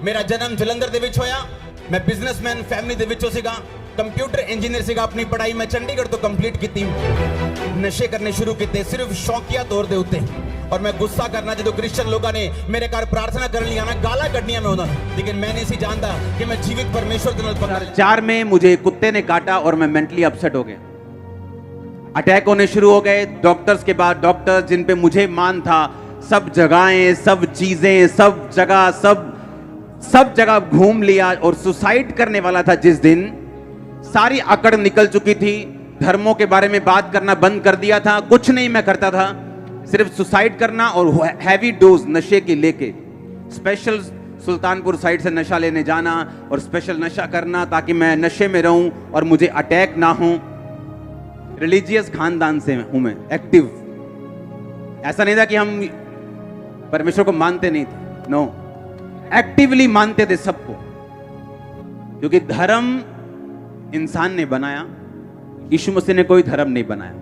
मेरा जन्म जलंधर ਦੇ ਵਿੱਚ ਹੋਇਆ। मैं बिजनेसमैन फैमिली ਦੇ ਵਿੱਚੋਂ ਸੀਗਾ। कंप्यूटर इंजीनियर ਸੀਗਾ। अपनी पढ़ाई मैं चंडीगढ़ ਤੋਂ कंप्लीट ਕੀਤੀ। नशे करने शुरू ਕੀਤੇ सिर्फ शौकिया तौर ਦੇ ਉੱਤੇ। और मैं गुस्सा करना जो क्रिश्चियन लोगों ने मेरे घर प्रार्थना करने आना गाला कढ़निया मैं उन्होंने, लेकिन मैं नहीं सी जानता कि मैं जीवित परमेश्वर के नाल 2004 में मुझे कुत्ते ने काटा और मैं मेंटली अपसेट हो गया। अटैक होने शुरू हो गए। डॉक्टर्स के बाद डॉक्टर्स जिन पे मुझे मान था, सब जगहें, सब चीजें, सब जगह घूम लिया और सुसाइड करने वाला था जिस दिन, सारी अकड़ निकल चुकी थी। धर्मों के बारे में बात करना बंद कर दिया था। कुछ नहीं मैं करता था, सिर्फ सुसाइड करना और हैवी डोज नशे की लेके स्पेशल सुल्तानपुर साइड से नशा लेने जाना और स्पेशल नशा करना ताकि मैं नशे में रहूं और मुझे अटैक ना हो। रिलीजियस खानदान से हूं मैं, एक्टिव। ऐसा नहीं था कि हम परमेश्वर को मानते नहीं थे, नो, एक्टिवली मानते थे सबको, क्योंकि धर्म इंसान ने बनाया, यीशु मसीह ने कोई धर्म नहीं बनाया,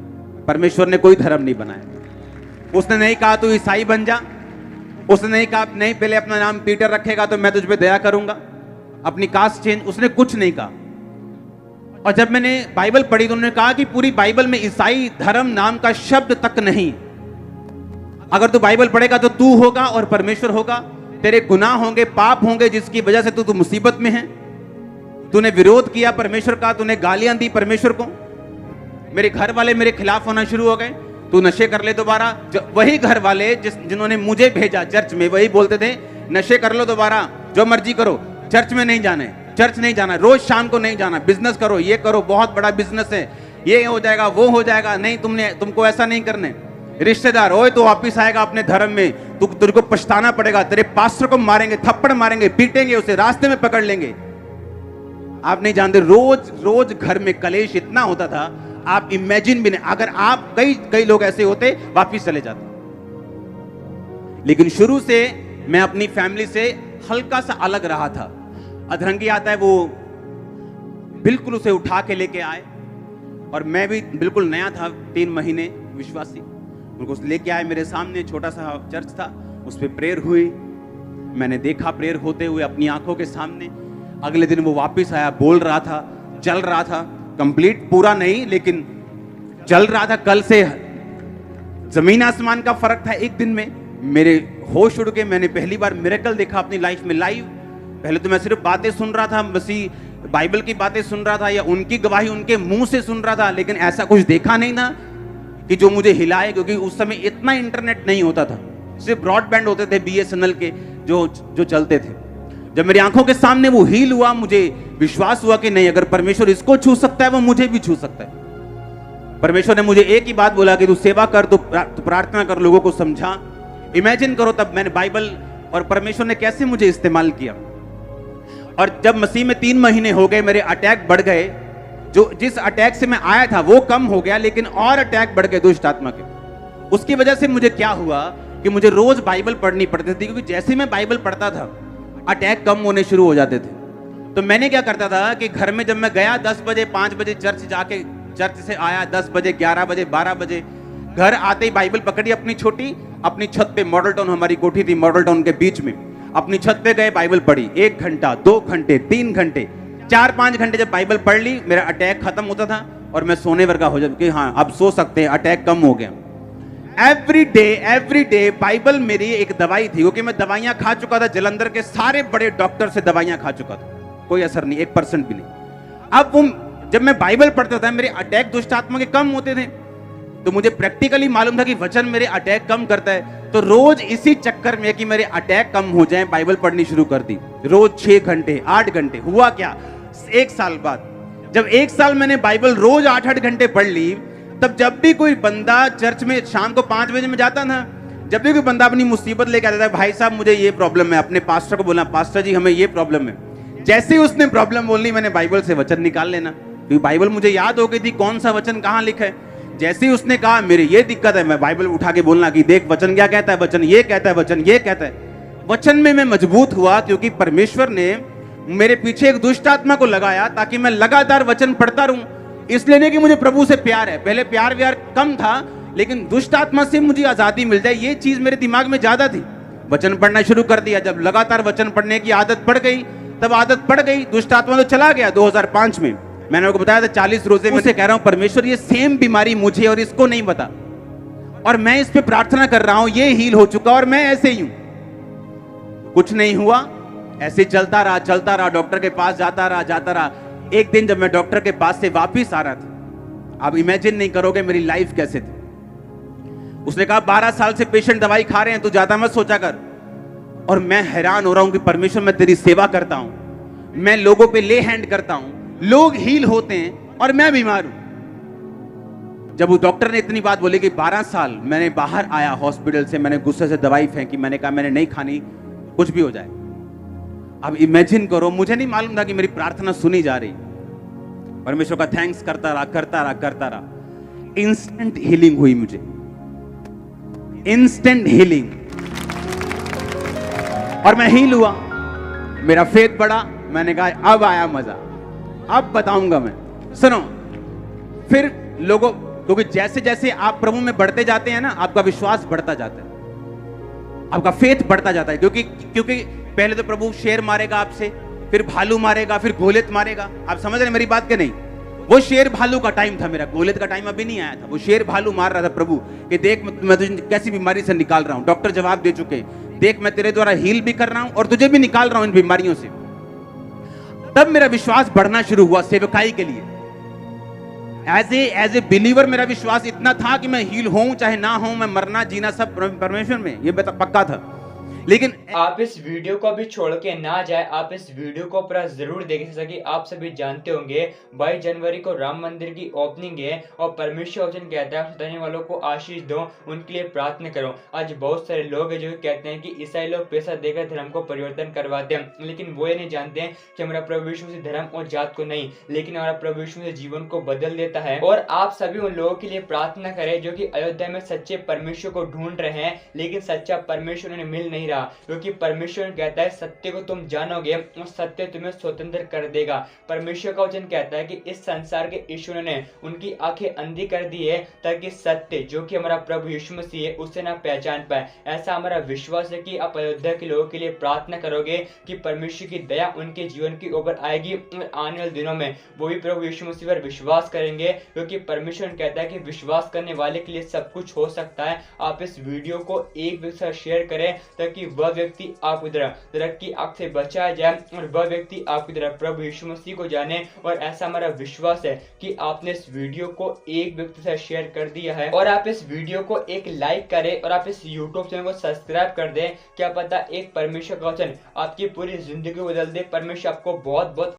परमेश्वर ने कोई धर्म नहीं बनाया। उसने नहीं कहा तू ईसाई बन जा, उसने नहीं कहा नहीं पहले अपना नाम पीटर रखेगा तो मैं तुझ पे दया करूंगा, अपनी कास्ट चेंज, उसने कुछ नहीं कहा। और जब मैंने बाइबल पढ़ी तो उन्होंने कहा कि पूरी बाइबल में ईसाई धर्म नाम का शब्द तक नहीं। अगर तू बाइबल पढ़ेगा तो तू होगा और परमेश्वर होगा, तेरे गुनाह होंगे, पाप होंगे जिसकी वजह से तू मुसीबत में है। तूने विरोध किया परमेश्वर का, तूने गालियां दी परमेश्वर को। मेरे घर वाले मेरे खिलाफ होना शुरू हो गए, तू नशे कर ले दोबारा। वही घर वाले जिन्होंने मुझे भेजा चर्च में, वही बोलते थे नशे कर लो दोबारा, जो मर्जी करो, चर्च में नहीं जाना है, चर्च नहीं जाना, रोज शाम को नहीं जाना, बिजनेस करो, ये करो, बहुत बड़ा बिजनेस है, ये हो जाएगा, वो हो जाएगा, नहीं तुमको ऐसा नहीं करने। रिश्तेदार, ओए तो वापिस आएगा अपने धर्म में, तुझे को पछताना पड़ेगा, तेरे पास्टर को मारेंगे, थप्पड़ मारेंगे, पीटेंगे, उसे रास्ते में पकड़ लेंगे। आप नहीं जानते, रोज रोज घर में कलेश इतना होता था, आप इमेजिन भी नहीं। अगर आप कई लोग ऐसे होते वापिस चले जाते। लेकिन शुरू से मैं अपनी फैमिली से हल्का सा अलग रहा था। अधरंगी आता है, वो बिल्कुल उसे उठा के लेके आए और मैं भी बिल्कुल नया था, 3 महीने विश्वासी, उनको लेके आए। मेरे सामने छोटा सा चर्च था, उस पर प्रेयर हुई, मैंने देखा प्रेयर होते हुए अपनी आंखों के सामने। अगले दिन वो वापिस आया, बोल रहा था, चल रहा था, कंप्लीट पूरा नहीं लेकिन चल रहा था। कल से जमीन आसमान का फर्क था एक दिन में। मेरे होश उड़ के मैंने पहली बार मिरेकल देखा अपनी लाइफ में लाइव। पहले तो मैं सिर्फ बातें सुन रहा था, मसीह बाइबल की बातें सुन रहा था या उनकी गवाही उनके मुंह से सुन रहा था, लेकिन ऐसा कुछ देखा नहीं था कि जो मुझे हिलाए, क्योंकि उस समय इतना इंटरनेट नहीं होता था, सिर्फ ब्रॉडबैंड होते थे BSNL के जो चलते थे। जब मेरी आंखों के सामने वो हील हुआ, मुझे विश्वास हुआ कि नहीं, अगर परमेश्वर इसको छू सकता है वो मुझे भी छू सकता है। परमेश्वर ने मुझे एक ही बात बोला कि तू सेवा कर, तू प्रार्थना कर, लोगों को समझा। इमेजिन करो तब मैंने बाइबल और परमेश्वर ने कैसे मुझे इस्तेमाल किया। और जब मसीह में 3 महीने हो गए, मेरे अटैक बढ़ गए। जिस अटैक से मैं आया था वो कम हो गया, लेकिन और अटैक बढ़ गए दुष्ट आत्मा के। उसकी वजह से मुझे क्या हुआ कि मुझे रोज बाइबल पढ़नी पड़ती थी, क्योंकि जैसे मैं बाइबल पढ़ता था अटैक कम होने शुरू हो जाते थे। तो मैंने क्या करता था कि घर में जब मैं गया 10 बजे 5 बजे चर्च जाके, चर्च से आया 10 बजे 11 बजे 12 बजे, घर आते ही बाइबल पकड़ी अपनी छोटी, अपनी छत पे, मॉडल टाउन हमारी कोठी थी, मॉडल टाउन के बीच में, अपनी छत पे गए, बाइबल पढ़ी 1 घंटा 2 घंटे 3 घंटे 4-5 घंटे जब बाइबल पढ़ ली, मेरा अटैक खत्म होता था और मैं सोने वर्गा हो जाता कि हाँ अब सो सकते हैं, अटैक कम हो गया। एवरी डे बाइबल मेरी एक दवाई थी, क्योंकि मैं दवाइयां खा चुका था, जलंधर के सारे बड़े डॉक्टर से दवाइयां खा चुका था, कोई असर नहीं, 1% भी नहीं। अब वो जब मैं बाइबल पढ़ता था मेरे अटैक दुष्ट आत्मा के कम होते थे, तो मुझे प्रैक्टिकली मालूम था कि वचन मेरे अटैक कम करता है। तो रोज इसी चक्कर में कि मेरे अटैक कम हो जाएं, बाइबल पढ़नी शुरू कर दी, रोज 6 घंटे 8 घंटे। हुआ क्या, 1 साल बाद जब 1 साल मैंने बाइबल रोज 8-8 घंटे पढ़ ली, तब जब भी कोई बंदा चर्च में शाम को 5 बजे में जाता था, जब भी कोई बंदा अपनी मुसीबत लेके आता था, भाई साहब मुझे ये प्रॉब्लम है, अपने पास्टर को बोला, पास्टर जी हमें ये प्रॉब्लम है। जैसे ही उसने प्रॉब्लम बोलनी, मैंने बाइबल से वचन निकाल लेना, क्योंकि बाइबल मुझे याद हो गई थी कौन सा वचन कहाँ लिखा है। जैसे ही उसने कहा मेरे ये दिक्कत है, मैं बाइबल उठा के बोलना कि देख वचन क्या कहता है, वचन ये कहता है, वचन ये कहता है। वचन में मैं मजबूत हुआ, क्योंकि परमेश्वर ने मेरे पीछे एक दुष्ट आत्मा को लगाया ताकि मैं लगातार वचन पढ़ता रहूं। इसलिए नहीं कि मुझे प्रभु से प्यार है, पहले प्यार व्यार कम था, लेकिन दुष्ट आत्मा से मुझे आजादी मिल जाए, ये चीज मेरे दिमाग में ज्यादा थी। वचन पढ़ना शुरू कर दिया। जब लगातार वचन पढ़ने की आदत पड़ गई, तब आदत पड़ गई, दुष्ट आत्मा तो चला गया। 2005 में मैंने आपको बताया था 40 रोजे में से कह रहा हूं परमेश्वर ये सेम बीमारी मुझे और इसको नहीं पता, और मैं इस पे प्रार्थना कर रहा हूं, ये हील हो चुका और मैं ऐसे ही हूं। कुछ नहीं हुआ, ऐसे चलता रहा, डॉक्टर के पास जाता रहा। एक दिन जब मैं डॉक्टर के पास से वापिस आ रहा था, आप इमेजिन नहीं करोगे मेरी लाइफ कैसे थी। उसने कहा 12 साल से पेशेंट दवाई खा रहे हैं, तू ज्यादा मत सोचा कर। और मैं हैरान हो रहा हूं कि परमेश्वर मैं तेरी सेवा करता हूं, मैं लोगों पे ले हैंड करता हूं, लोग हील होते हैं और मैं बीमार हूं। जब उस डॉक्टर ने इतनी बात बोली कि 12 साल मैंने बाहर आया हॉस्पिटल से, मैंने गुस्से से दवाई फेंकी, मैंने कहा मैंने नहीं खानी, कुछ भी हो जाए। अब इमेजिन करो, मुझे नहीं मालूम था कि मेरी प्रार्थना सुनी जा रही। परमेश्वर का थैंक्स करता रहा। इंस्टेंट हीलिंग हुई मुझे, इंस्टेंट हीलिंग, और मैं हील हुआ। मेरा फेथ बढ़ा। मैंने कहा अब आया मजा, अब बताऊंगा मैं। सुनो, फिर लोगों, क्योंकि जैसे जैसे आप प्रभु में बढ़ते जाते हैं ना, आपका विश्वास बढ़ता जाता है, आपका फेथ बढ़ता जाता है। क्योंकि पहले तो प्रभु शेर मारेगा आपसे, फिर भालू मारेगा, फिर गोलियत मारेगा। आप समझ रहे मेरी बात के नहीं? वो शेर भालू का टाइम था, मेरा गोलियत का टाइम अभी नहीं आया था। वो शेर भालू मार रहा था प्रभु कि देख मैं तुझे कैसी बीमारी से निकाल रहा हूं। डॉक्टर जवाब दे चुके, देख मैं तेरे द्वारा हील भी कर रहा हूं और तुझे भी निकाल रहा हूं इन बीमारियों से। तब मेरा विश्वास बढ़ना शुरू हुआ सेवकाई के लिए। एज ए बिलीवर मेरा विश्वास इतना था कि मैं हील होऊं चाहे ना होऊं, मैं मरना जीना सब परमेश्वर में, ये पक्का था। लेकिन आप इस वीडियो को भी छोड़ के ना जाए, आप इस वीडियो को पूरा जरूर देखें। जैसा कि आप सभी जानते होंगे 22 जनवरी को राम मंदिर की ओपनिंग है और परमेश्वर वचन कहता है सुधारने वालों को आशीष दो, उनके लिए प्रार्थना करो। आज बहुत सारे लोग हैं जो कहते हैं कि ईसाई लोग पैसा देकर धर्म को परिवर्तन करवाते हैं, लेकिन वो ये नहीं जानते हैं कि हमारा प्रभु यीशु मसीह धर्म और जात को नहीं, लेकिन हमारा प्रभु यीशु मसीह जीवन को बदल देता है। और आप सभी उन लोगों के लिए प्रार्थना करें जो कि अयोध्या में सच्चे परमेश्वर को ढूंढ रहे हैं, लेकिन सच्चा परमेश्वर उन्हें मिल नहीं रहा। क्योंकि परमेश्वर कहता है सत्य को तुम जानोगे और सत्य तुम्हें स्वतंत्र कर देगा। परमेश्वर का वचन कहता है कि इस संसार के ईश्वर ने उनकी आंखें अंधी कर दी है ताकि सत्य जो कि हमारा प्रभु यीशु मसीह है उसे ना पहचान पाए। ऐसा हमारा विश्वास है कि आप अयोध्या के लोगों के लिए प्रार्थना करोगे कि परमेश्वर की दया उनके जीवन के ऊपर आएगी और आने वाले दिनों में वो भी प्रभु यीशु मसीह पर विश्वास करेंगे। क्योंकि परमेश्वर कहता है कि विश्वास करने वाले के लिए सब कुछ हो सकता है। आप इस वीडियो को एक दूसरे से शेयर करें ताकि वह व्यक्ति आपकी तरह नरक की आग से बचाया जाए और वह व्यक्ति आपकी तरह प्रभु यीशु मसीह को जाने। और ऐसा हमारा विश्वास है कि आपने इस वीडियो को एक व्यक्ति से शेयर कर दिया है और आप इस वीडियो को एक लाइक करें और आप इस YouTube चैनल को सब्सक्राइब कर दें। क्या पता एक परमेश्वर का वचन आपकी पूरी जिंदगी को बदल दे। परमेश्वर आपको बहुत बहुत